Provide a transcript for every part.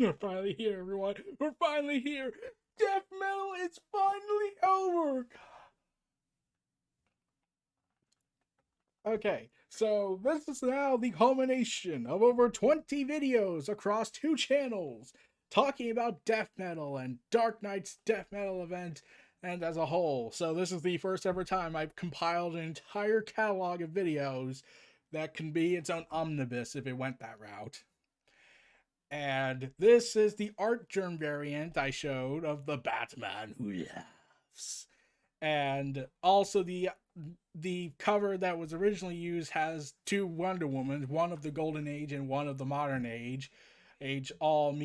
We're finally here, everyone. We're finally here. Death metal is finally over. Okay, so this is now the culmination of over 20 videos across two channels talking about death metal and Dark Knight's death metal event and as a whole. So this is the first ever time I've compiled an entire catalog of videos that can be its own omnibus if it went that route. And this is the art germ variant I showed of the Batman who laughs. And also the cover that was originally used has two Wonder Womans, one of the Golden Age and one of the Modern Age all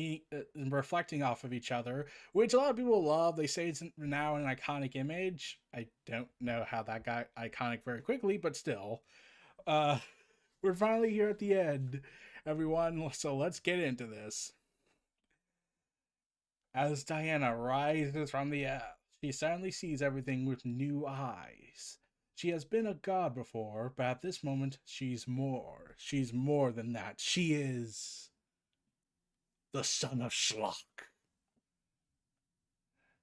reflecting off of each other, which a lot of people love. They say it's now an iconic image. I don't know how that got iconic very quickly, but still. Uh, we're finally here at the end, everyone. So let's get into this. As Diana rises from the earth, she suddenly sees everything with new eyes. She has been a god before, but at this moment, she's more. She's more than that. She is the son of Schlock.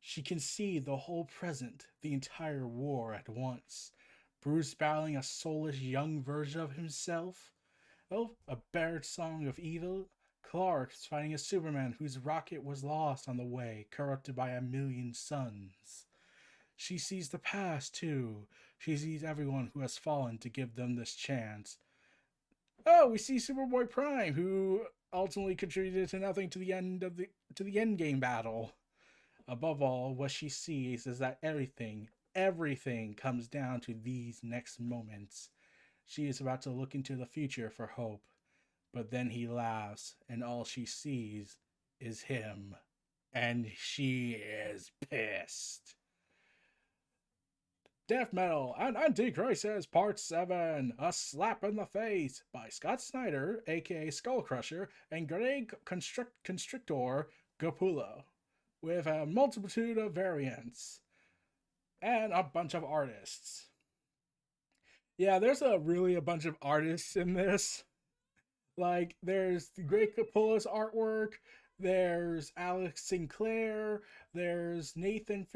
She can see the whole present, the entire war at once. Bruce battling a soulless young version of himself. Oh, a bared song of evil. Clark's fighting a Superman whose rocket was lost on the way, corrupted by a million suns. She sees the past, too. She sees everyone who has fallen to give them this chance. Oh, we see Superboy Prime, who ultimately contributed to nothing to the end game battle. Above all, what she sees is that everything comes down to these next moments. She is about to look into the future for hope, but then he laughs, and all she sees is him. And she is pissed. Death Metal and Anti-Crisis Part 7, A Slap in the Face by Scott Snyder, aka Skull Crusher, and Greg Constrictor Gapula, with a multitude of variants and a bunch of artists. Yeah, there's a bunch of artists in this. Like, there's the Greg Capullo's artwork, there's Alex Sinclair, there's Nathan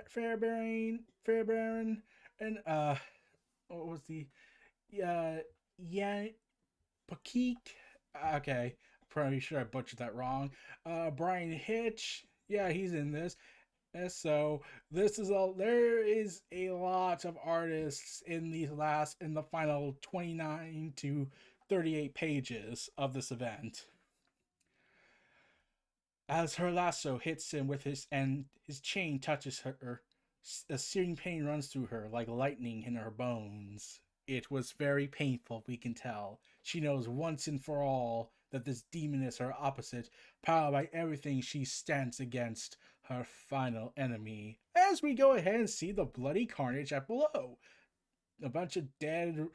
Fairbairn, and what was the yeah Pakik? Okay, probably sure I butchered that wrong. Brian Hitch, yeah, he's in this. And so this is all. There is a lot of artists in the final 29 to 38 pages of this event. As her lasso hits him with his chain touches her, a searing pain runs through her like lightning in her bones. It was very painful, we can tell. She knows once and for all that this demon is her opposite, powered by everything she stands against, her final enemy. As we go ahead and see the bloody carnage at below. A bunch of dead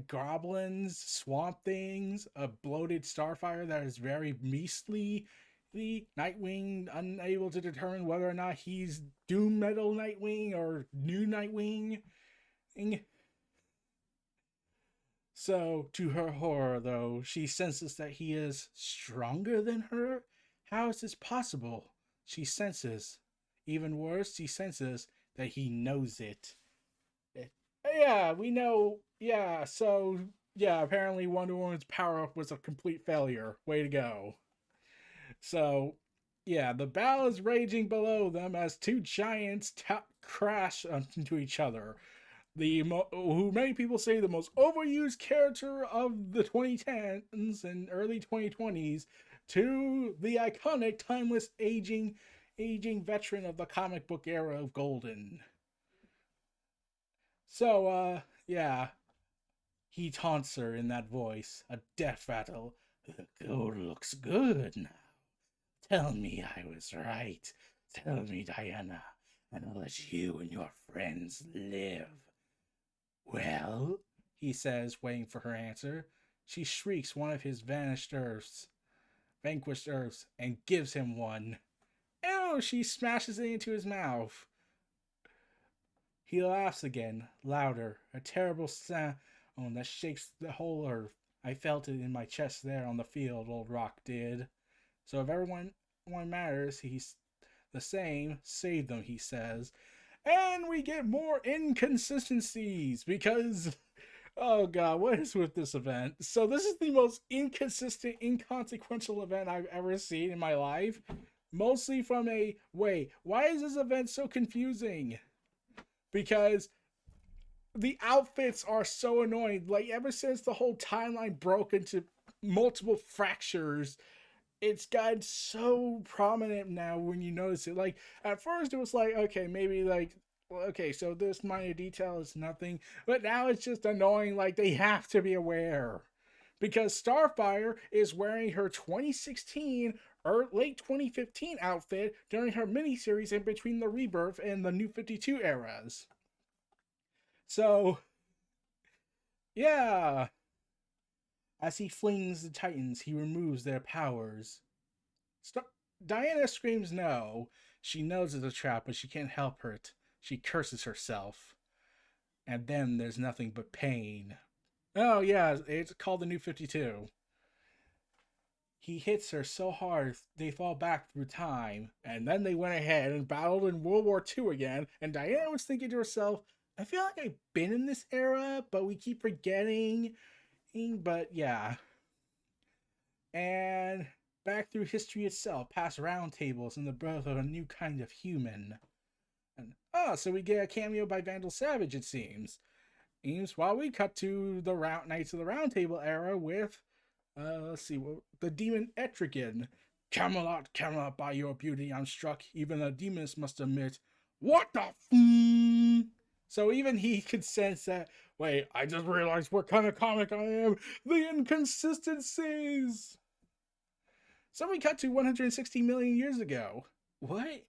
goblins, swamp things, a bloated starfire that is very beastly. The Nightwing unable to determine whether or not he's Doom Metal Nightwing or New Nightwing. So, to her horror, though, she senses that he is stronger than her. How is this possible? She senses. Even worse, she senses that he knows it. Yeah, we know. Yeah, so, yeah, apparently Wonder Woman's power up was a complete failure. Way to go. So, yeah, the battle is raging below them as two giants crash into each other. Who many people say the most overused character of the 2010s and early 2020s, to the iconic, timeless, aging veteran of the comic book era of Golden. So, yeah, he taunts her in that voice, a death rattle. The gold looks good now. Tell me I was right. Tell me, Diana, and I'll let you and your friends live. Well, he says, waiting for her answer. She shrieks one of his vanquished earths, and gives him one. Ew, she smashes it into his mouth. He laughs again, louder, a terrible sound that shakes the whole earth. I felt it in my chest there on the field, old Rock did. So if everyone matters, he's the same. Save them, he says. And we get more inconsistencies because, oh god, what is with this event? So this is the most inconsistent, inconsequential event I've ever seen in my life. Mostly from a, wait, why is this event so confusing? Because the outfits are so annoying. Like, ever since the whole timeline broke into multiple fractures, it's gotten so prominent now when you notice it. Like, at first it was like, okay, maybe like, okay, so this minor detail is nothing, but now it's just annoying. Like, they have to be aware because Starfire is wearing her 2016 or late 2015 outfit during her miniseries in between the Rebirth and the New 52 eras. So, yeah. As he flings the Titans, he removes their powers. St- Diana screams no. She knows it's a trap, but she can't help it. She curses herself. And then there's nothing but pain. Oh, yeah, it's called the New 52. He hits her so hard they fall back through time. And then they went ahead and battled in World War II again. And Diana was thinking to herself, I feel like I've been in this era, but we keep forgetting. But yeah. And back through history itself, past round tables and the birth of a new kind of human. And so we get a cameo by Vandal Savage, it seems. While we cut to the Knights of the Round Table era with, let's see, the demon Etrigan. Camelot, Camelot, by your beauty I'm struck. Even the demons must admit, what the So even he could sense that, wait, I just realized what kind of comic I am. The inconsistencies. So we cut to 160 million years ago. What?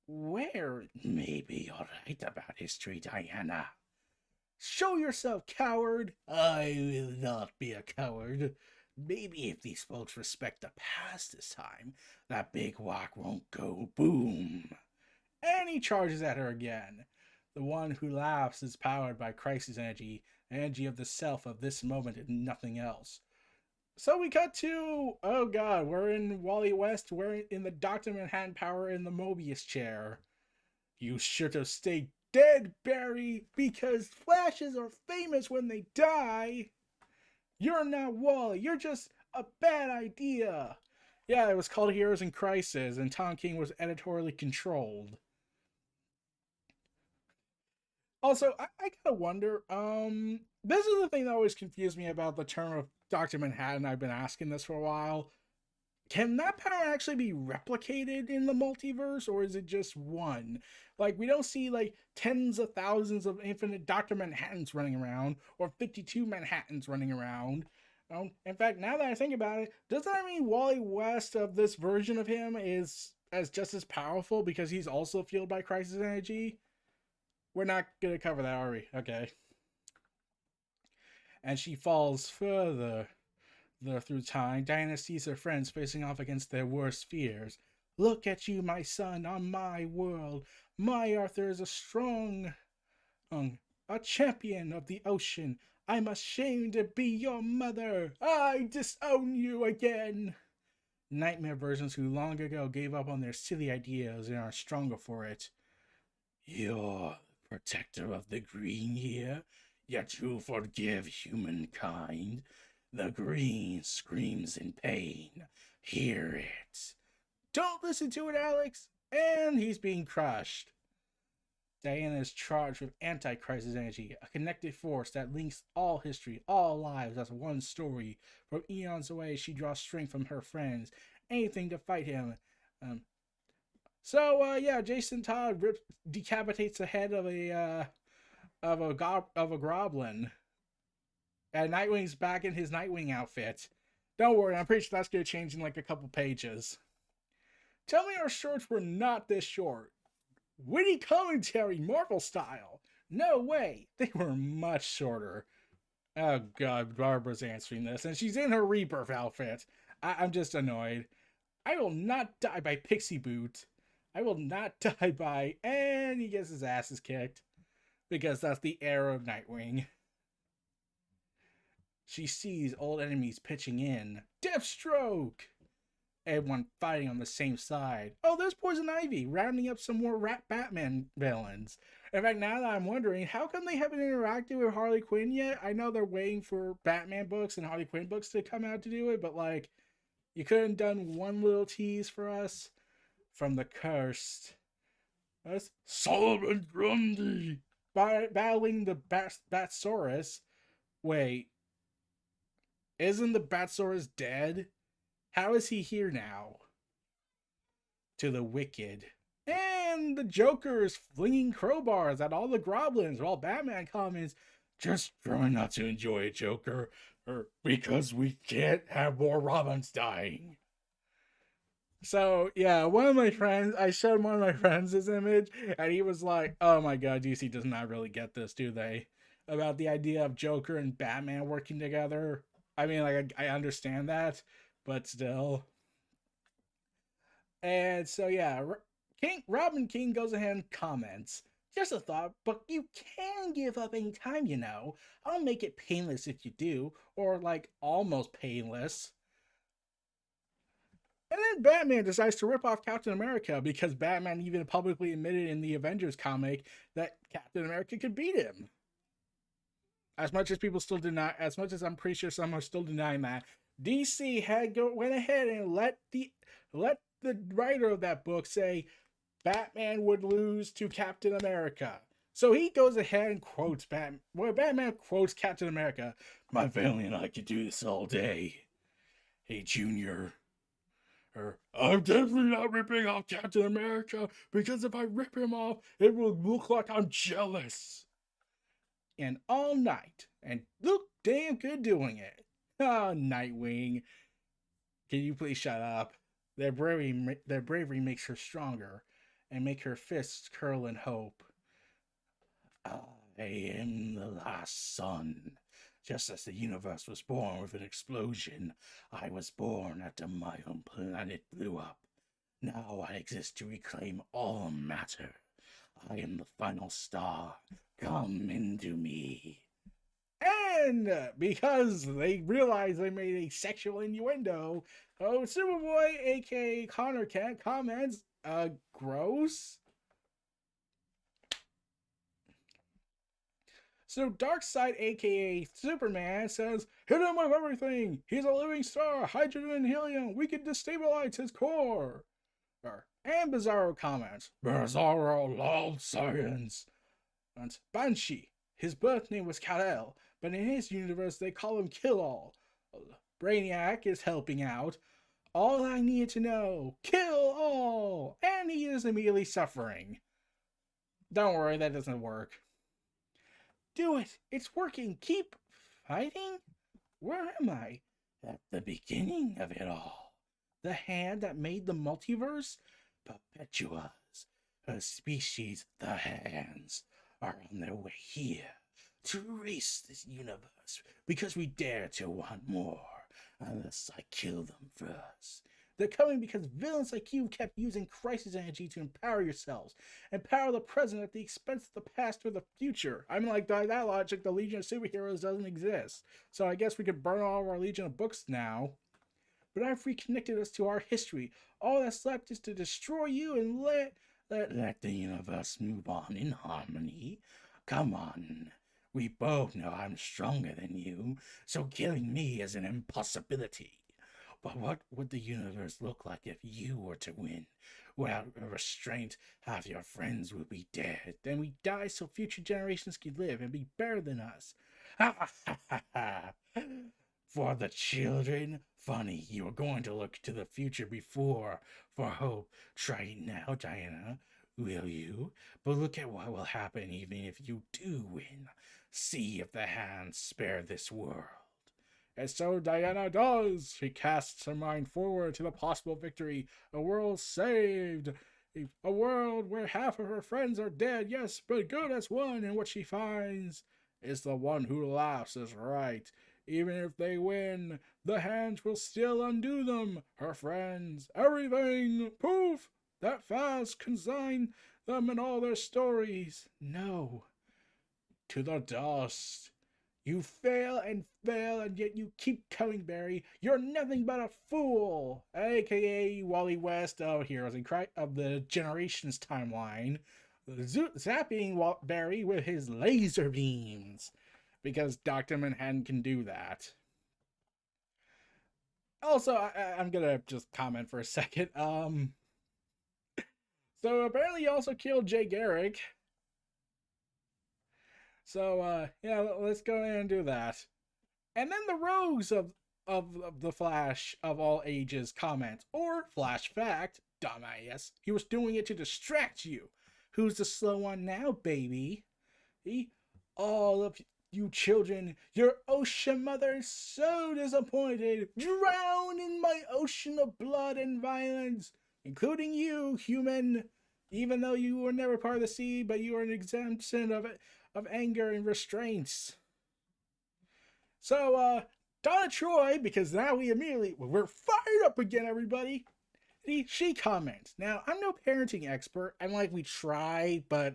Where? Maybe you're right about history, Diana. Show yourself, coward! I will not be a coward. Maybe if these folks respect the past this time, that big rock won't go boom. And he charges at her again. The one who laughs is powered by crisis energy of the self of this moment and nothing else. So we cut to, oh god, we're in Wally West, we're in the Dr. Manhattan power in the Mobius chair. You should have stayed dead, Barry, because Flashes are famous when they die. You're not Wally, you're just a bad idea. Yeah, it was called Heroes in Crisis, and Tom King was editorially controlled. Also, I gotta wonder, this is the thing that always confused me about the term of Dr. Manhattan. I've been asking this for a while. Can that power actually be replicated in the multiverse, or is it just one? Like, we don't see like tens of thousands of infinite Dr. Manhattans running around, or 52 Manhattans running around. In fact, now that I think about it, does that mean Wally West of this version of him is just as powerful because he's also fueled by crisis energy? We're not gonna cover that, are we? Okay. And she falls further through time. Diana sees her friends facing off against their worst fears. Look at you, my son, on my world. My Arthur is a strong, a champion of the ocean. I'm ashamed to be your mother. I disown you again. Nightmare versions who long ago gave up on their silly ideas and are stronger for it. You're protector of the green here, yet you forgive humankind. The green screams in pain. Hear it. Don't listen to it, Alex! And he's being crushed. Diana is charged with anti-crisis energy, a connected force that links all history, all lives as one story. From eons away, she draws strength from her friends, anything to fight him. Yeah, Jason Todd decapitates the head of a goblin, and Nightwing's back in his Nightwing outfit. Don't worry, I'm pretty sure that's gonna change in like a couple pages. Tell me our shorts were not this short. Witty commentary, Marvel style. No way, they were much shorter. Oh god, Barbara's answering this, and she's in her Rebirth outfit. I'm just annoyed. I will not die by Pixie Boot. I will not die by... And he gets his asses kicked. Because that's the era of Nightwing. She sees old enemies pitching in. Deathstroke! everyone fighting on the same side. Oh, there's Poison Ivy rounding up some more Rat Batman villains. In fact, now that I'm wondering, how come they haven't interacted with Harley Quinn yet? I know they're waiting for Batman books and Harley Quinn books to come out to do it, but like, you couldn't done one little tease for us from the Cursed. That's Solomon Grundy battling the Batsaurus. Wait, isn't the Batsaurus dead? How is he here now? To the wicked. And the Joker is flinging crowbars at all the goblins while Batman comments, just trying not to enjoy it, Joker, or because we can't have more Robins dying. So, yeah, I showed one of my friends this image, and he was like, oh my god, DC does not really get this, do they? About the idea of Joker and Batman working together. I mean, like, I understand that, but still. And so, yeah, Robin King goes ahead and comments, just a thought, but you can give up any time, you know. I'll make it painless if you do, or like almost painless. And then Batman decides to rip off Captain America because Batman even publicly admitted in the Avengers comic that Captain America could beat him. As much as people still deny, as much as I'm pretty sure some are still denying that, DC went ahead and let the writer of that book say Batman would lose to Captain America. So he goes ahead and quotes Batman. Well, Batman quotes Captain America. My family and I could do this all day. Hey, Junior. I'm definitely not ripping off Captain America because if I rip him off, it will look like I'm jealous. And all night, and look damn good doing it. Oh, Nightwing. Can you please shut up? Their bravery makes her stronger and make her fists curl in hope. I am the last sun. Just as the universe was born with an explosion, I was born after my own planet blew up. Now I exist to reclaim all matter. I am the final star. Come into me. And because they realized they made a sexual innuendo, Superboy, aka Connor Kent, comments, gross? So Darkseid, aka Superman, says, hit him with everything! He's a living star, hydrogen and helium, we can destabilize his core! And Bizarro comments, Bizarro loves science! And Banshee, his birth name was Kal-El, but in his universe they call him Kill-All. Brainiac is helping out. All I needed to know, kill all! And he is immediately suffering. Don't worry, that doesn't work. Do it! It's working! Keep fighting? Where am I? At the beginning of it all. The hand that made the multiverse? Perpetuas. Her species, the Hands, are on their way here to erase this universe because we dare to want more unless I kill them first. They're coming because villains like you kept using crisis energy to empower yourselves, empower the present at the expense of the past or the future. I mean, like, by that logic, the Legion of Superheroes doesn't exist. So I guess we could burn all of our Legion of books now. But I've reconnected us to our history. All that's left is to destroy you and let the universe move on in harmony. Come on. We both know I'm stronger than you, so killing me is an impossibility. But what would the universe look like if you were to win? Without restraint, half your friends would be dead. Then we die so future generations could live and be better than us. Ha ha ha ha! For the children? Funny, you were going to look to the future before for hope. Try it now, Diana. Will you? But look at what will happen even if you do win. See if the Hands spare this world. And so Diana does. She casts her mind forward to the possible victory. A world saved. A world where half of her friends are dead, yes, but good as one. And what she finds is the one who laughs is right. Even if they win, the Hands will still undo them. Her friends, everything, poof, that fast consign them and all their stories. No. To the dust. You fail and fail, and yet you keep coming, Barry. You're nothing but a fool, aka Wally West of Heroes and Cry of the Generations timeline, zapping Barry with his laser beams, because Dr. Manhattan can do that. Also, I'm gonna just comment for a second. So apparently he also killed Jay Garrick. So yeah, let's go ahead and do that. And then the rogues of the Flash of all ages comment, or Flash fact, dumbass, he was doing it to distract you. Who's the slow one now, baby? He, all of you children, your ocean mother is so disappointed. Drown in my ocean of blood and violence, including you, human. Even though you were never part of the sea, but you are an exemption of anger and restraints. So, Donna Troy, because now we're fired up again, everybody. She comments. Now, I'm no parenting expert. I'm like, we tried, but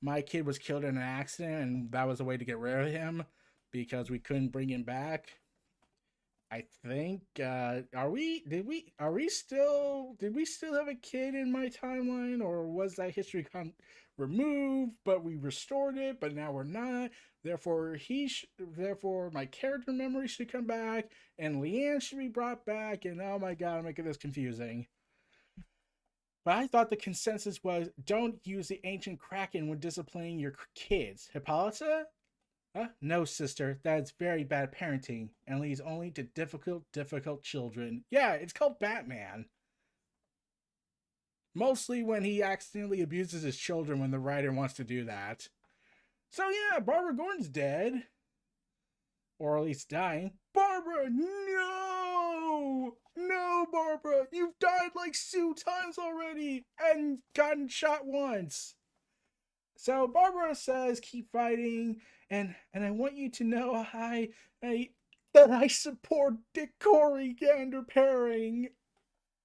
my kid was killed in an accident, and that was a way to get rid of him because we couldn't bring him back. I think did we still have a kid in my timeline, or was that history removed, but we restored it, but now we're not. Therefore therefore my character memory should come back, and Leanne should be brought back, and oh my god, I'm making this confusing. But I thought the consensus was don't use the ancient Kraken when disciplining your kids. Hippolyta? No, sister, that's very bad parenting and leads only to difficult children. Yeah, it's called Batman. Mostly when he accidentally abuses his children when the writer wants to do that. So yeah, Barbara Gordon's dead. Or at least dying. Barbara, no! No, Barbara, you've died like 2 times already and gotten shot once. So Barbara says, keep fighting, and I want you to know that I support Dick Corey Gander pairing.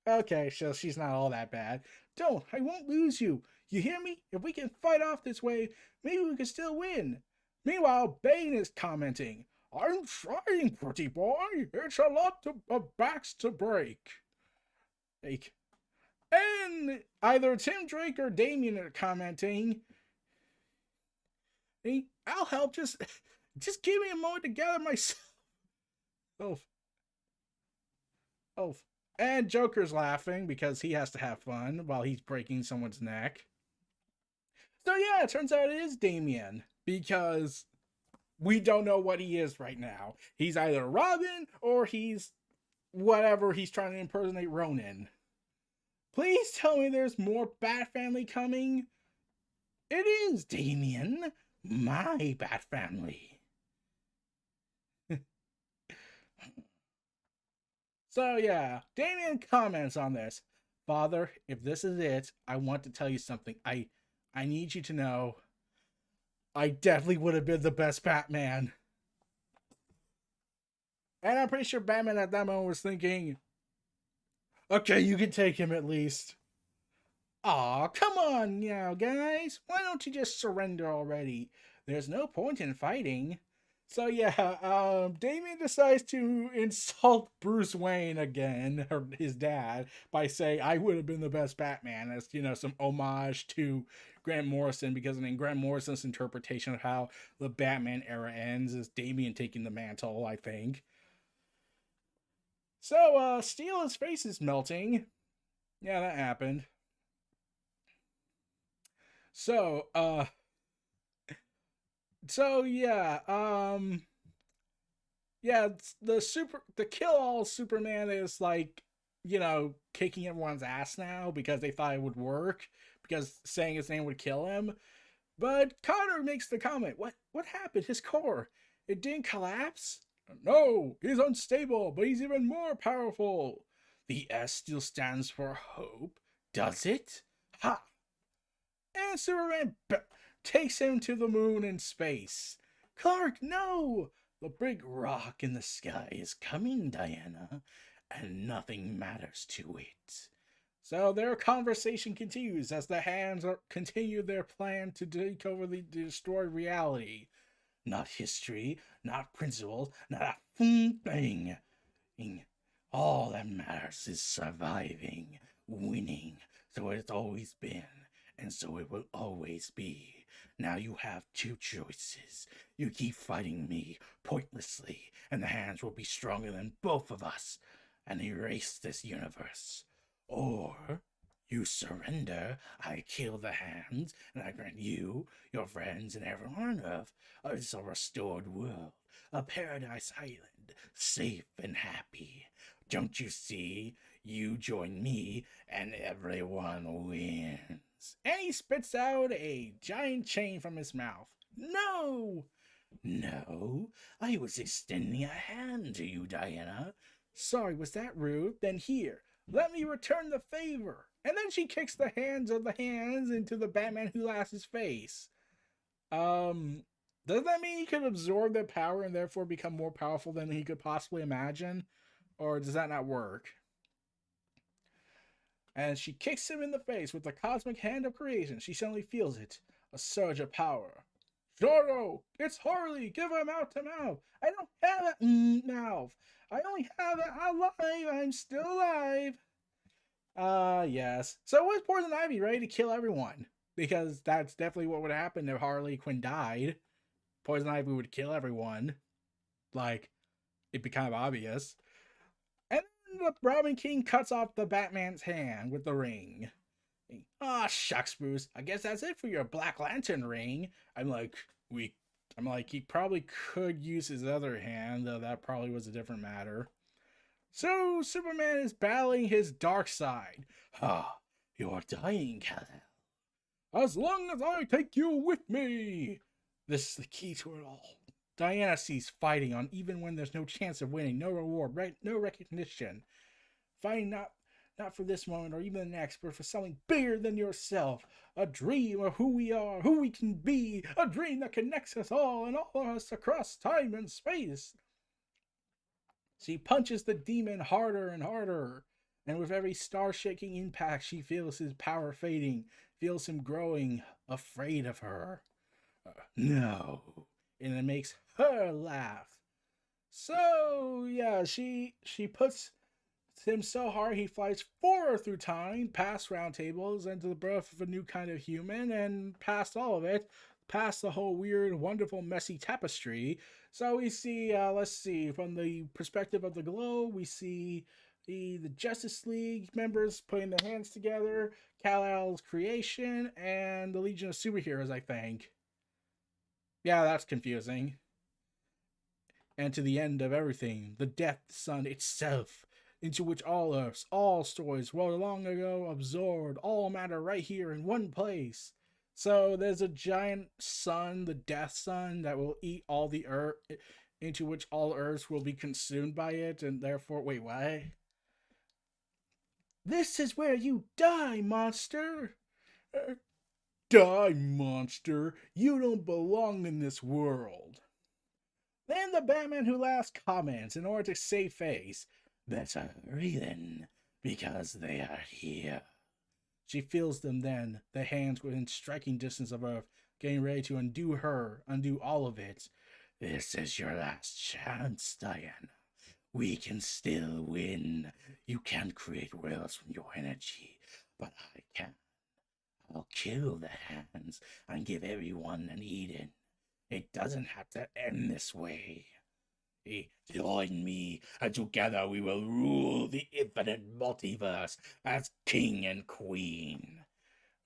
Okay, so she's not all that bad. Don't, I won't lose you. You hear me? If we can fight off this way, maybe we can still win. Meanwhile, Bane is commenting, I'm trying, pretty boy. It's a lot of backs to break. Like, and either Tim Drake or Damien are commenting, hey, I'll help, just give me a moment to gather myself. Oh. And Joker's laughing because he has to have fun while he's breaking someone's neck. So yeah, it turns out it is Damien, because we don't know what he is right now. He's either Robin or he's whatever he's trying to impersonate Ronin. Please tell me there's more Bat Family coming. It is Damien, my Bat Family. So yeah, Damien comments on this. Father, if this is it, I want to tell you something. I need you to know I definitely would have been the best Batman. And I'm pretty sure Batman at that moment was thinking, okay, you can take him at least. Aw, come on now, guys. Why don't you just surrender already? There's no point in fighting. So yeah, Damien decides to insult Bruce Wayne again, or his dad, by saying, I would have been the best Batman, as, some homage to Grant Morrison, because in Grant Morrison's interpretation of how the Batman era ends is Damien taking the mantle, I think. So, Steel's face is melting. Yeah, that happened. So, yeah, yeah, the kill-all Superman is like, kicking everyone's ass now because they thought it would work, because saying his name would kill him. But Connor makes the comment, what happened? His core, it didn't collapse? No, he's unstable, but he's even more powerful. The S still stands for hope, does it? Ha! And Superman takes him to the moon and space. Clark, no! The big rock in the sky is coming, Diana, and nothing matters to it. So their conversation continues as the Hands continue their plan to take over the destroyed reality. not history, not principles, not a thing. All that matters is surviving, winning. So it's always been, and so it will always be. Now you have two choices. You keep fighting me pointlessly, and the hands will be stronger than both of us and erase this universe. Or you surrender, I kill the hands, and I grant you, your friends, and everyone on Earth a restored world, a paradise island, safe and happy. Don't you see? You join me, and everyone wins. And he spits out a giant chain from his mouth. No! No, I was extending a hand to you, Diana. Sorry, was that rude? Then here, let me return the favor. And then she kicks the hands of the hands into the Batman Who Laughs' face. Does that mean he could absorb their power and therefore become more powerful than he could possibly imagine? Or does that not work? And she kicks him in the face with the cosmic hand of creation. She suddenly feels it, a surge of power. Zorro, it's Harley. Give her mouth to mouth. I don't have a mouth. I only have it alive. I'm still alive. Yes. So was Poison Ivy ready to kill everyone? Because that's definitely what would happen if Harley Quinn died. Poison Ivy would kill everyone. Like, it'd be kind of obvious. And then the Robin King cuts off the Batman's hand with the ring. Ah, shucks, Bruce. I guess that's it for your Black Lantern ring. I'm like, he probably could use his other hand, though that probably was a different matter. So Superman is battling his dark side. Ah, you're dying, Kal-El. As long as I take you with me. This is the key to it all. Diana sees fighting on even when there's no chance of winning, no reward, no recognition. Fighting not for this moment or even the next, but for something bigger than yourself. A dream of who we are, who we can be. A dream that connects us all and all of us across time and space. She punches the demon harder and harder. And with every star-shaking impact, she feels his power fading, feels him growing, afraid of her. No. And it makes her laugh. So, yeah, she puts him so hard he flies forward through time, past round tables, into the birth of a new kind of human, and past all of it, past the whole weird, wonderful, messy tapestry. So we see, let's see, from the perspective of the globe, we see the Justice League members putting their hands together, Kal-El's creation, and the Legion of Superheroes, I think. Yeah, that's confusing. And to the end of everything, the Death Sun itself, into which all Earths, all stories well long ago absorbed, all matter right here in one place. So there's a giant sun, the Death Sun, that will eat all the Earth, into which all Earths will be consumed by it, and therefore, wait, what? This is where you die, monster! Die, monster! You don't belong in this world! Then the Batman Who Laughs comments in order to save face. Better hurry then, because they are here. She feels them then, the hands within striking distance of Earth, getting ready to undo her, undo all of it. This is your last chance, Diana. We can still win. You can't create worlds from your energy, but I can. I'll kill the hands and give everyone an Eden. It doesn't have to end this way. Join me, and together we will rule the infinite multiverse as king and queen.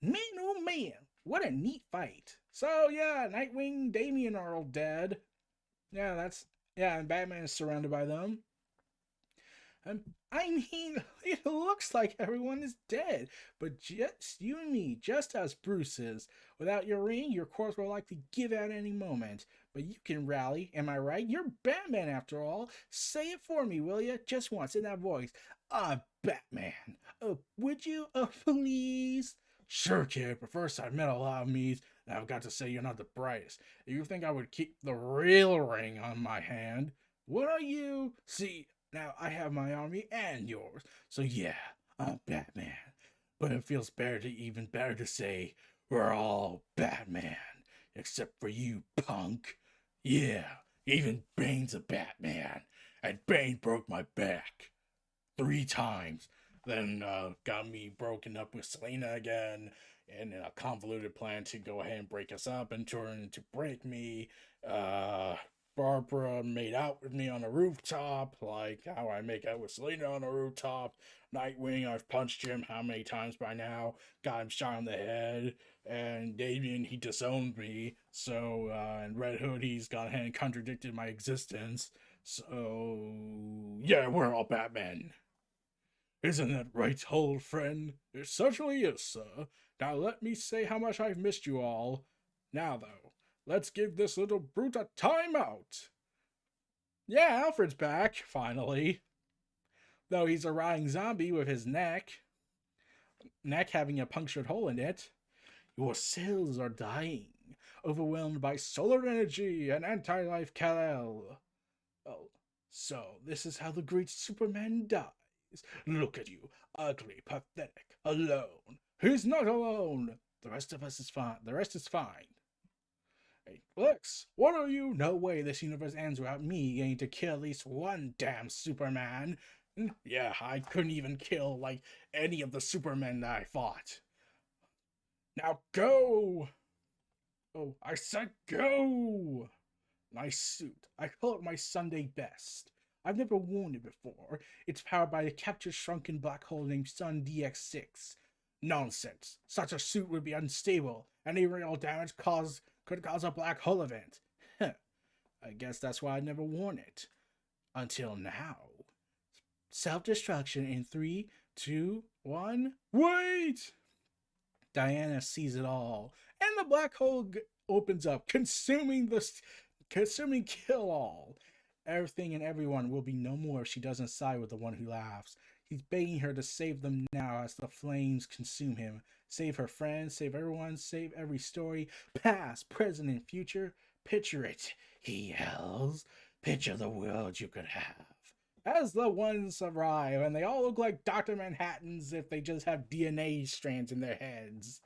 Man, oh man, what a neat fight. So yeah, Nightwing, Damian are all dead. Yeah, and Batman is surrounded by them. I mean, it looks like everyone is dead, but just you and me, just us Bruce is. Without your ring, your corpse will likely give out any moment. But you can rally, am I right? You're Batman after all. Say it for me, will you? Just once, in that voice. Batman. Would you? Please? Sure, kid, but first I've met a lot of me's, and I've got to say you're not the brightest. You think I would keep the real ring on my hand? What are you? See, now I have my army and yours, so yeah, I'm Batman. But it feels even better to say we're all Batman, except for you, punk. Yeah, even Bane's a Batman, and Bane broke my back 3 times. Then got me broken up with Selena again, and in a convoluted plan to go ahead and break us up and turn to break me. Uh, Barbara made out with me on a rooftop, like how I make out with Selena on a rooftop. Nightwing, I've punched him how many times by now? Got him shot in the head. And Damien, he disowned me. So, and Red Hood, he's gone ahead and contradicted my existence. So, yeah, we're all Batman. Isn't that right, old friend? It certainly is, sir. Now let me say how much I've missed you all. Now, though, let's give this little brute a timeout. Yeah, Alfred's back, finally. Though he's a rotting zombie with his neck having a punctured hole in it. Your cells are dying, overwhelmed by solar energy and anti-life Kal-El. Oh, so this is how the great Superman dies. Look at you, ugly, pathetic, alone. He's not alone. The rest of us is fine. The rest is fine. Hey, Lex, what are you? No way this universe ends without me getting to kill at least one damn Superman. Yeah, I couldn't even kill, like, any of the Supermen that I fought. Now go! Oh, I said go! Nice suit. I call it my Sunday best. I've never worn it before. It's powered by a captured shrunken black hole named Sun DX6. Nonsense. Such a suit would be unstable. Any real damage could cause a black hole event. I guess that's why I've never worn it. Until now. Self-destruction in 3, 2, 1. Wait! Diana sees it all, and the black hole opens up, consuming kill all. Everything and everyone will be no more if she doesn't side with the one who laughs. He's begging her to save them now as the flames consume him. Save her friends, save everyone, save every story, past, present, and future. Picture it, he yells. Picture the world you could have. As the ones arrive, and they all look like Dr. Manhattans if they just have DNA strands in their heads.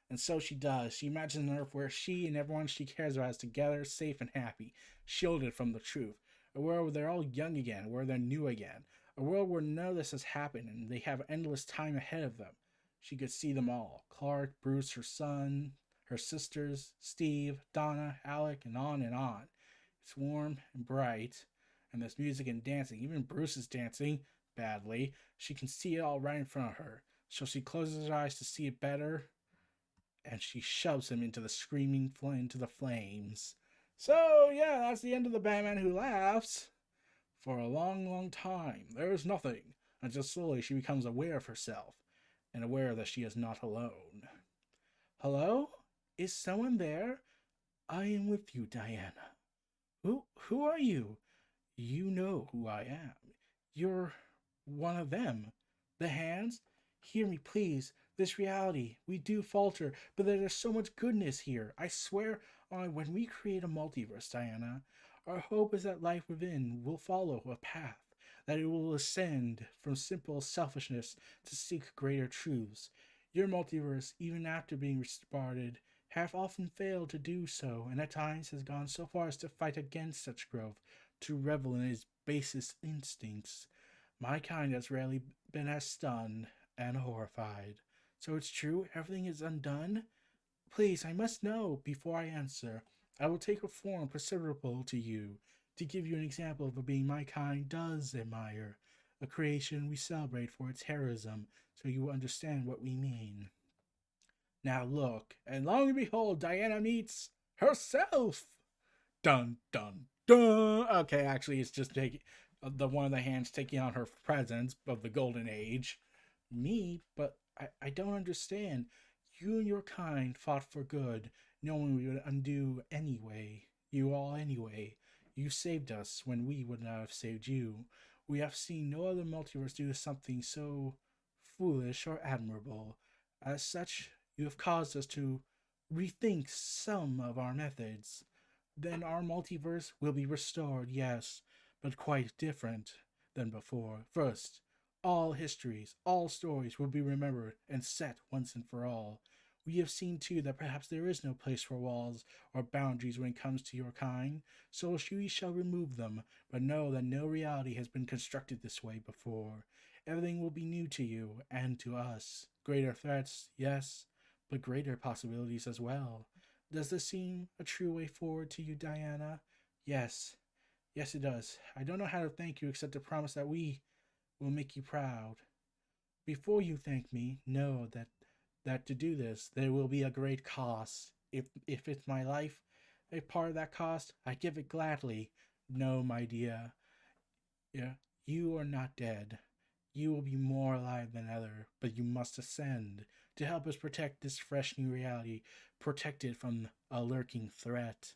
And so she does. She imagines an Earth where she and everyone she cares about is together, safe and happy, shielded from the truth. A world where they're all young again, where they're new again. A world where none of this has happened and they have endless time ahead of them. She could see them all. Clark, Bruce, her son, her sisters, Steve, Donna, Alec, and on and on. It's warm and bright, and there's music and dancing. Even Bruce is dancing badly. She can see it all right in front of her. So she closes her eyes to see it better, and she shoves him into the flames. So yeah, that's the end of the Batman Who Laughs. For a long, long time, there is nothing until slowly she becomes aware of herself and aware that she is not alone. Hello? Is someone there? I am with you, Diana. Who are you? You know who I am. You're one of them. The hands? Hear me, please. This reality, we do falter, but there's so much goodness here. I swear on when we create a multiverse, Diana, our hope is that life within will follow a path, that it will ascend from simple selfishness to seek greater truths. Your multiverse, even after being restarted, have often failed to do so, and at times has gone so far as to fight against such growth, to revel in its basest instincts. My kind has rarely been as stunned and horrified. So it's true, everything is undone? Please, I must know before I answer. I will take a form perceptible to you, to give you an example of a being my kind does admire, a creation we celebrate for its heroism, so you will understand what we mean. Now look, and lo and behold, Diana meets herself! Dun dun dun! Okay, actually, it's just taking the one of the hands taking on her presence of the Golden Age. Me? But I don't understand. You and your kind fought for good, knowing we would undo anyway. You all anyway. You saved us when we would not have saved you. We have seen no other multiverse do something so foolish or admirable. As such, you have caused us to rethink some of our methods. Then our multiverse will be restored, yes, but quite different than before. First, all histories, all stories will be remembered and set once and for all. We have seen too that perhaps there is no place for walls or boundaries when it comes to your kind, so we shall remove them, but know that no reality has been constructed this way before. Everything will be new to you and to us. Greater threats, yes, but greater possibilities as well. Does this seem a true way forward to you, Diana? Yes. Yes, it does. I don't know how to thank you except to promise that we will make you proud. Before you thank me, know that to do this, there will be a great cost. If it's my life, a part of that cost, I give it gladly. No, my dear, yeah, you are not dead. You will be more alive than ever, but you must ascend to help us protect this fresh new reality, protect it from a lurking threat.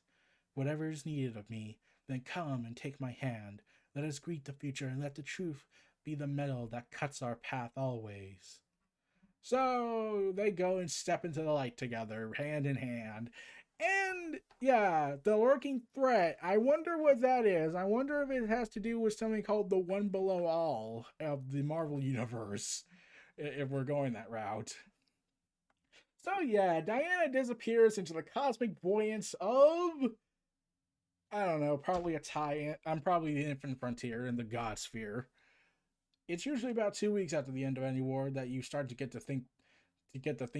Whatever is needed of me, then come and take my hand. Let us greet the future and let the truth be the metal that cuts our path always. So they go and step into the light together, hand in hand. And yeah, the lurking threat. I wonder what that is. I wonder if it has to do with something called the One Below All of the Marvel Universe, if we're going that route. So yeah, Diana disappears into the cosmic buoyance of, I don't know, probably a tie. I'm probably the Infinite Frontier in the God Sphere. It's usually about 2 weeks after the end of any war that you start to get the think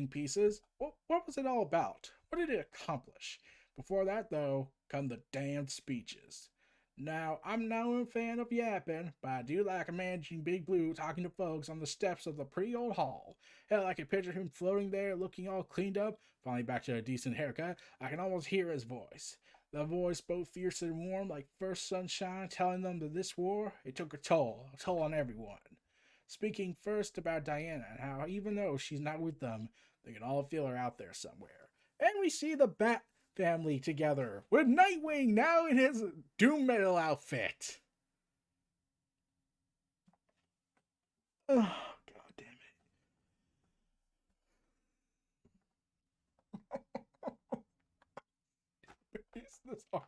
pieces. What was it all about? What did it accomplish? Before that, though, come the damned speeches. Now, I'm no fan of yapping, but I do like imagining Big Blue talking to folks on the steps of the pretty old hall. Hell, I can picture him floating there, looking all cleaned up, finally back to a decent haircut. I can almost hear his voice. The voice both fierce and warm, like first sunshine, telling them that this war, it took a toll on everyone. Speaking first about Diana and how even though she's not with them, they can all feel her out there somewhere. And we see the Bat family together with Nightwing now in his doom metal outfit. Oh, god damn it. Is this arc?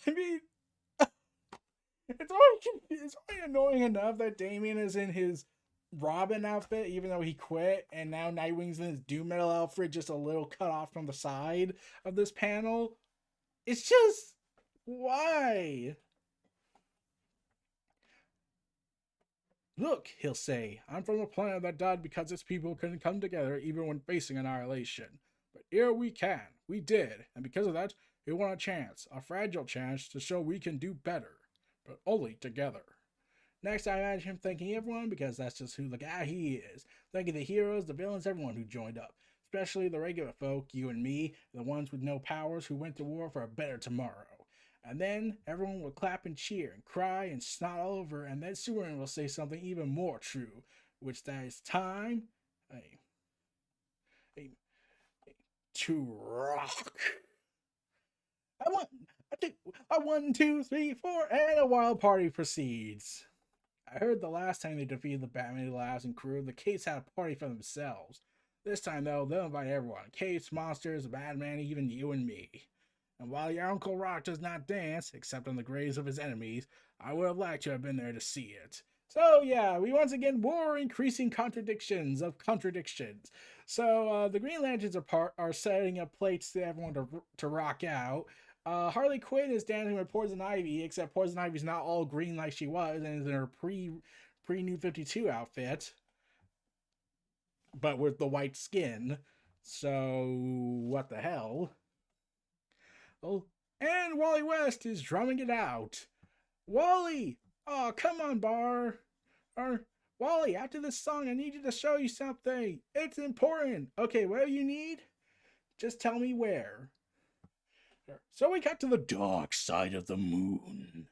I mean, it's already annoying enough that Damien is in his Robin outfit, even though he quit, and now Nightwing's in his doom metal outfit, just a little cut off from the side of this panel. It's just why? Look, he'll say, I'm from a planet that died because its people couldn't come together even when facing annihilation. But here we can. We did, and because of that, we want a chance, a fragile chance to show we can do better, but only together. Next, I imagine him thanking everyone because that's just who the guy he is. Thanking the heroes, the villains, everyone who joined up. Especially the regular folk, you and me, the ones with no powers who went to war for a better tomorrow. And then everyone will clap and cheer and cry and snot all over, and then Superman will say something even more true, which that is time a, a, to rock. I want a 1, 2, 3, 4, and a wild party proceeds. I heard the last time they defeated the Batman Labs and crew, the Capes had a party for themselves. This time, though, they'll invite everyone. Capes, monsters, Batman, even you and me. And while your Uncle Rock does not dance, except on the graves of his enemies, I would have liked to have been there to see it. So yeah, we once again war increasing contradictions of contradictions. So the Green Lanterns are setting up plates to everyone to rock out. Harley Quinn is dancing with Poison Ivy, except Poison Ivy's not all green like she was, and is in her pre New 52 outfit, but with the white skin. So what the hell? Oh, and Wally West is drumming it out. Wally! Oh, come on, Bar. Wally, after this song, I need you to show you something. It's important. Okay, whatever you need, just tell me where. So we got to the dark side of the moon.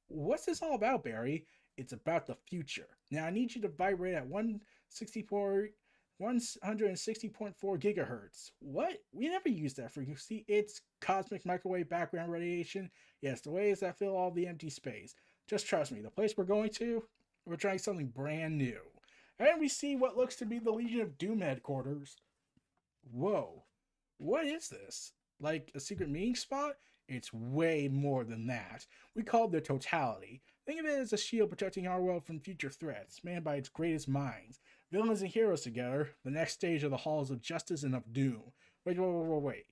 What's this all about, Barry? It's about the future. Now I need you to vibrate at 160.4 gigahertz. What? We never used that frequency. It's cosmic microwave background radiation. Yes, the waves that fill all the empty space. Just trust me, the place we're going to, we're trying something brand new. And we see what looks to be the Legion of Doom headquarters. Whoa. What is this? Like a secret meeting spot? It's way more than that. We call it the totality. Think of it as a shield protecting our world from future threats, manned by its greatest minds. Villains and heroes together, the next stage of the halls of justice and of doom. Wait.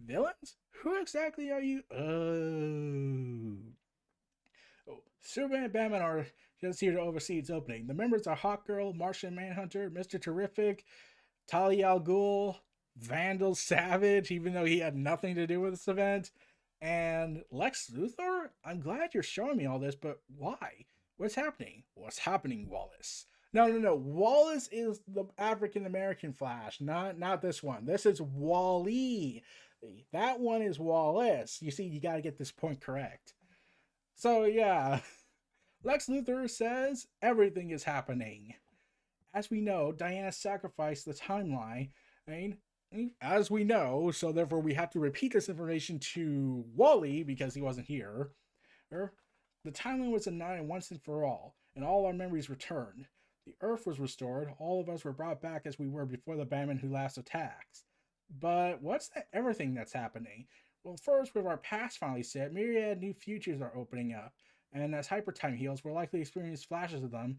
Villains? Who exactly are you? Oh. Superman and Batman are just here to oversee its opening. The members are Hawkgirl, Martian Manhunter, Mr. Terrific, Talia al Ghul, Vandal Savage, even though he had nothing to do with this event, and Lex Luthor? I'm glad you're showing me all this, but why? What's happening? What's happening, Wallace? No. Wallace is the African American Flash, not this one. This is Wally. That one is Wallace. You see, you got to get this point correct. So yeah, Lex Luthor says everything is happening. As we know, Diana sacrificed the timeline. I mean, as we know, so therefore we have to repeat this information to Wally because he wasn't here. The timeline was annihilated once and for all, and all our memories returned. The Earth was restored. All of us were brought back as we were before the Batman Who Laughs attacks. But what's that everything that's happening? Well, first, with our past finally set, myriad new futures are opening up, and as hypertime heals, we'll likely experience flashes of them,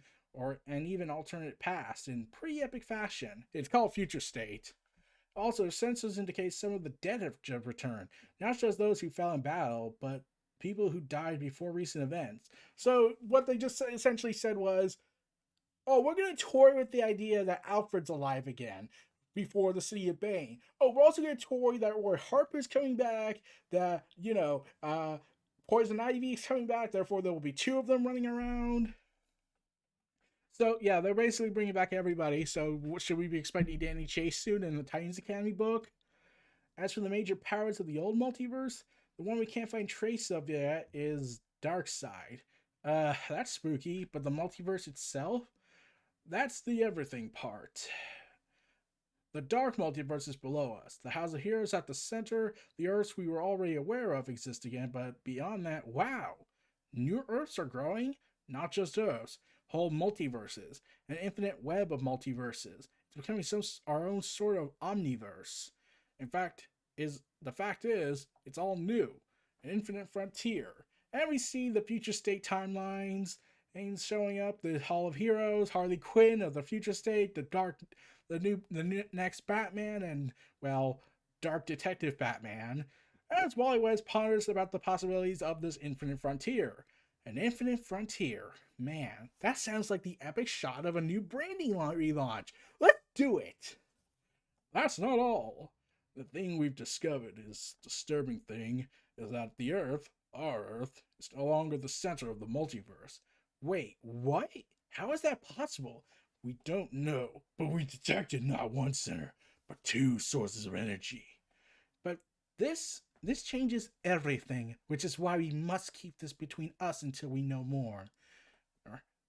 and even alternate past in pretty epic fashion. It's called Future State. Also, census indicates some of the dead have returned, not just those who fell in battle, but people who died before recent events. So what they just essentially said was, oh, we're going to toy with the idea that Alfred's alive again before the City of Bane. Oh, we're also going to toy that Roy Harper's coming back, that, Poison Ivy is coming back, therefore there will be two of them running around. So, yeah, they're basically bringing back everybody. So, should we be expecting Danny Chase soon in the Titans Academy book? As for the major powers of the old multiverse, the one we can't find trace of yet is Darkseid. That's spooky, but the multiverse itself? That's the everything part. The dark multiverse is below us. The House of Heroes at the center. The Earths we were already aware of exist again, but beyond that, wow! New Earths are growing? Not just Earths. Whole multiverses. An infinite web of multiverses. It's becoming our own sort of omniverse. In fact, the fact is, it's all new. An infinite frontier. And we see the future state timelines and showing up, the Hall of Heroes, Harley Quinn of the future state, the next Batman, and, well, Dark Detective Batman, as Wally West ponders about the possibilities of this infinite frontier. An infinite frontier. Man, that sounds like the epic shot of a new branding relaunch. Let's do it! That's not all. The thing we've discovered is disturbing thing is that the Earth, our Earth, is no longer the center of the multiverse. Wait, what? How is that possible? We don't know, but we detected not one center, but two sources of energy. But this changes everything, which is why we must keep this between us until we know more.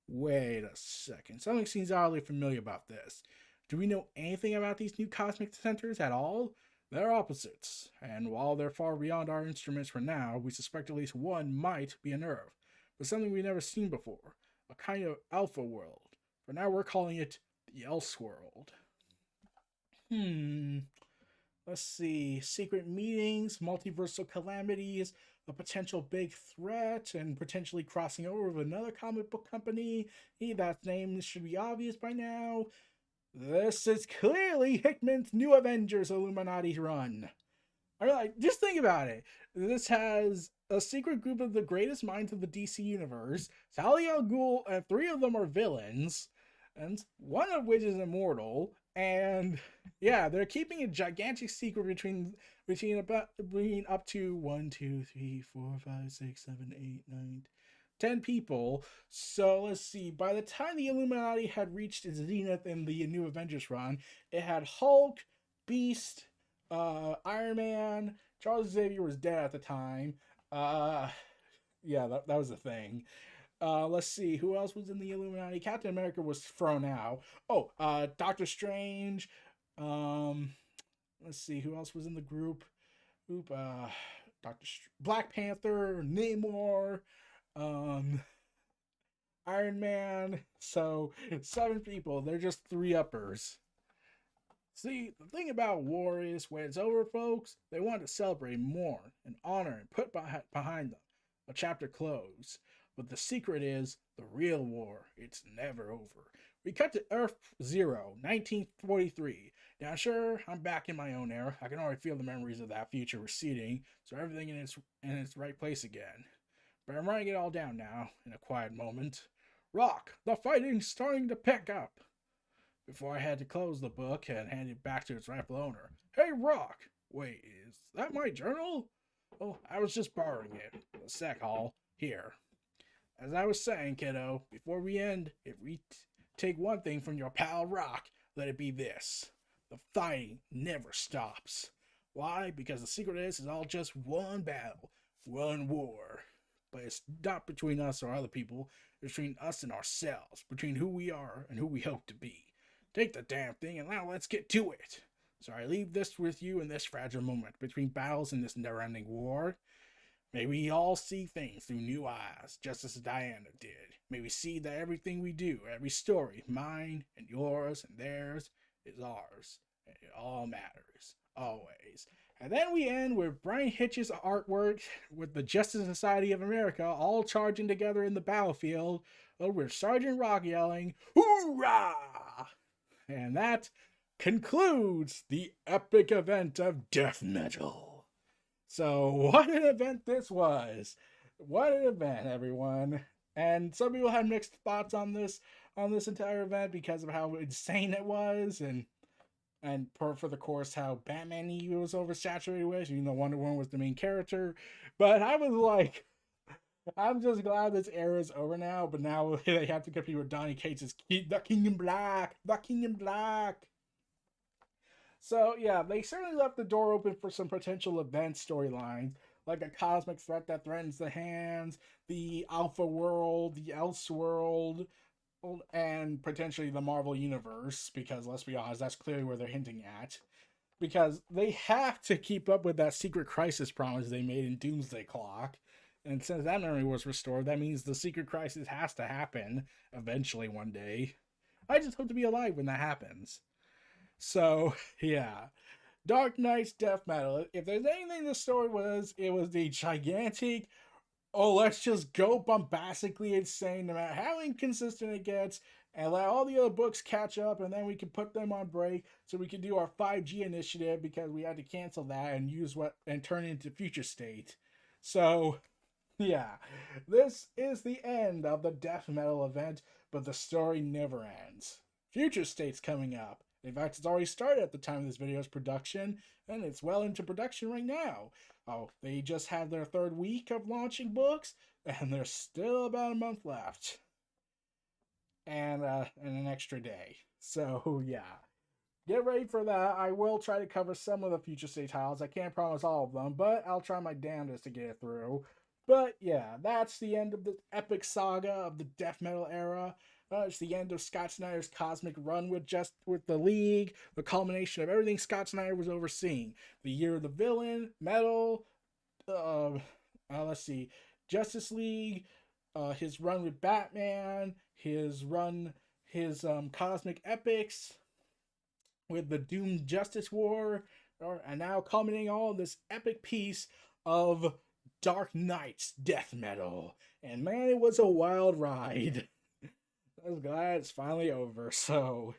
Wait a second. Something seems oddly familiar about this. Do we know anything about these new cosmic centers at all? They're opposites, and while they're far beyond our instruments for now, we suspect at least one might be an Earth, but something we've never seen before. A kind of alpha world. For now we're calling it the Elseworld. Let's see. Secret meetings, multiversal calamities, a potential big threat, and potentially crossing over with another comic book company. That name should be obvious by now. This is clearly Hickman's New Avengers Illuminati run. I mean, just think about it. This has a secret group of the greatest minds of the DC universe. Talia al Ghul, and three of them are villains, and one of which is immortal. And yeah, they're keeping a gigantic secret between up to 1, 2, 3, 4, 5, 6, 7, 8, 9, 10 people. So let's see. By the time the Illuminati had reached its zenith in the New Avengers run, it had Hulk, Beast, Iron Man. Charles Xavier was dead at the time. Yeah, that was the thing. Let's see, who else was in the Illuminati? Captain America was thrown out. Oh, Doctor Strange. Let's see, who else was in the group? Black Panther, Namor, Iron Man. So 7 people. They're just 3-uppers. See, the thing about war is, when it's over, folks, they want to celebrate more and honor and put behind them a chapter closed. But the secret is, the real war, it's never over. We cut to Earth Zero, 1943. Now, sure, I'm back in my own era. I can already feel the memories of that future receding, so everything in its right place again. But I'm writing it all down now, in a quiet moment. Rock, the fighting's starting to pick up. Before I had to close the book and hand it back to its rightful owner. Hey, Rock! Wait, is that my journal? Oh, I was just borrowing it. A sec, Hall. Here. As I was saying, kiddo, before we end, if we take one thing from your pal Rock, let it be this. The fighting never stops. Why? Because the secret is, it's all just one battle, one war. But it's not between us or other people, it's between us and ourselves, between who we are and who we hope to be. Take the damn thing and now let's get to it. So I leave this with you in this fragile moment between battles in this never-ending war. May we all see things through new eyes, just as Diana did. May we see that everything we do, every story, mine and yours and theirs, is ours. And it all matters. Always. And then we end with Brian Hitch's artwork with the Justice Society of America all charging together in the battlefield with Sergeant Rock yelling, "Hoorah!" And that concludes the epic event of death metal. So, what an event this was! What an event, everyone! And some people had mixed thoughts on this entire event because of how insane it was, and for the course how Batman was oversaturated with. You know, Wonder Woman was the main character, but I was like, I'm just glad this era is over now. But now they have to compete with Donny Cates' The King in Black, The King in Black. So yeah, they certainly left the door open for some potential event storylines, like a cosmic threat that threatens the hands, the Alpha World, the Elseworld, and potentially the Marvel Universe, because let's be honest, that's clearly where they're hinting at. Because they have to keep up with that Secret Crisis promise they made in Doomsday Clock. And since that memory was restored, that means the Secret Crisis has to happen eventually one day. I just hope to be alive when that happens. So, yeah. Dark Knight's Death Metal. If there's anything this story was, it was the gigantic, oh, let's just go bombastically insane no matter how inconsistent it gets, and let all the other books catch up, and then we can put them on break so we can do our 5G initiative because we had to cancel that and turn it into Future State. So, yeah, this is the end of the death metal event, but the story never ends. Future State's coming up. In fact, it's already started at the time of this video's production, and it's well into production right now. Oh, they just had their third week of launching books, and there's still about a month left. And an extra day. So, yeah. Get ready for that. I will try to cover some of the Future State titles. I can't promise all of them, but I'll try my damnedest to get it through. But yeah, that's the end of the epic saga of the death metal era. It's the end of Scott Snyder's cosmic run with the League, the culmination of everything Scott Snyder was overseeing. The year of the villain, metal, let's see, Justice League, his run with Batman, his cosmic epics with the Doom Justice War, and now culminating all this epic piece of Dark Knight's death metal. And man, it was a wild ride. I was glad it's finally over. So,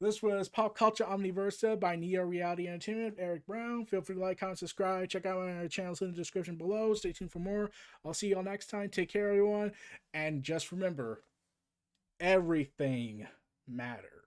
this was Pop Culture Omniversa by Neo Reality Entertainment, Eric Brown. Feel free to like, comment, subscribe. Check out my other channels in the description below. Stay tuned for more. I'll see you all next time. Take care, everyone. And just remember, everything matters.